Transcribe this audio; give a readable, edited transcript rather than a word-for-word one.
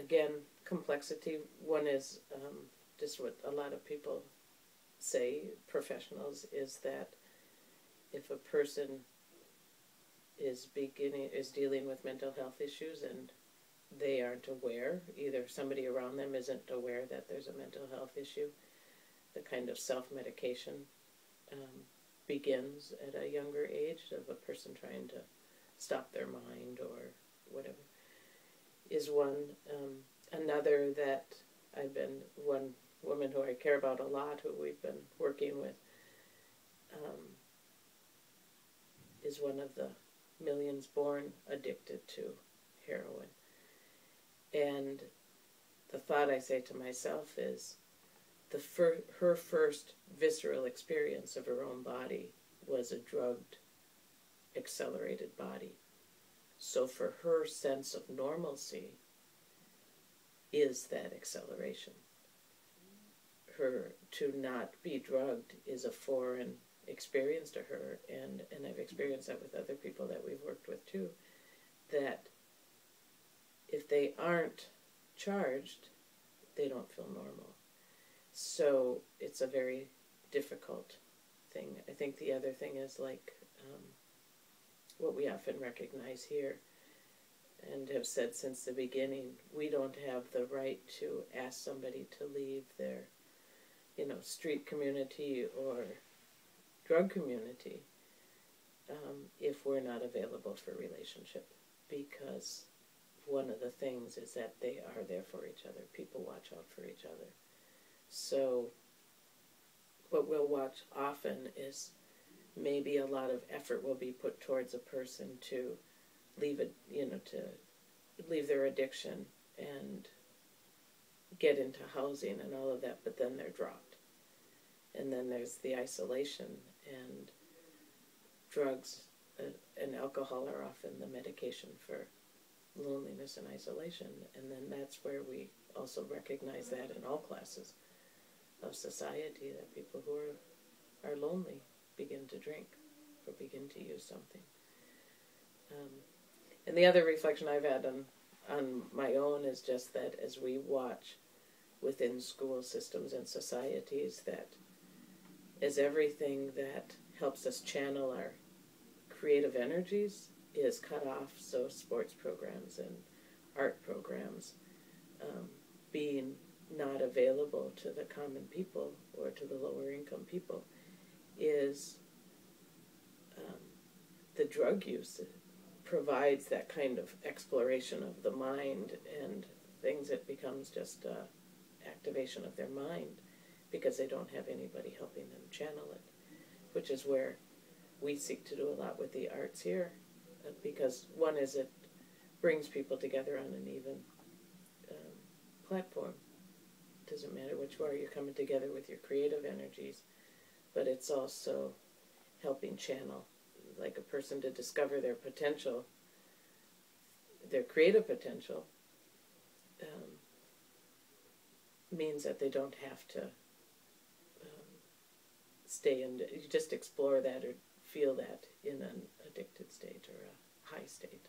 again, complexity. One is just what a lot of people say, professionals, is that if a person is dealing with mental health issues and they aren't aware, either somebody around them isn't aware that there's a mental health issue, the kind of self-medication begins at a younger age of a person trying to stop their mind or whatever, is one. Another that one woman who I care about a lot, who we've been working with, is one of the millions born addicted to heroin. And the thought I say to myself is, her first visceral experience of her own body was a drugged, accelerated body. So for her, sense of normalcy is that acceleration. Her to not be drugged is a foreign experience to her, and I've experienced that with other people that we've worked with too, that if they aren't charged, they don't feel normal. So it's a very difficult thing. I think the other thing is like what we often recognize here and have said since the beginning, we don't have the right to ask somebody to leave their, street community or drug community if we're not available for relationship, because one of the things is that they are there for each other. People watch out for each other. So what we'll watch often is maybe a lot of effort will be put towards a person to leave it, to leave their addiction and get into housing and all of that, but then they're dropped. And then there's the isolation, and drugs and alcohol are often the medication for loneliness and isolation. And then that's where we also recognize that in all classes of society, that people who are lonely begin to drink or begin to use something. And the other reflection I've had on my own is just that as we watch within school systems and societies, that as everything that helps us channel our creative energies is cut off, so sports programs and art programs being not available to the common people or to the lower income people, is the drug use provides that kind of exploration of the mind and things. It becomes just activation of their mind because they don't have anybody helping them channel it, which is where we seek to do a lot with the arts here, because one is it brings people together on an even platform. Doesn't matter which way you're coming together with your creative energies, but it's also helping channel, like a person to discover their potential, their creative potential, means that they don't have to stay in, you just explore that or feel that in an addicted state or a high state.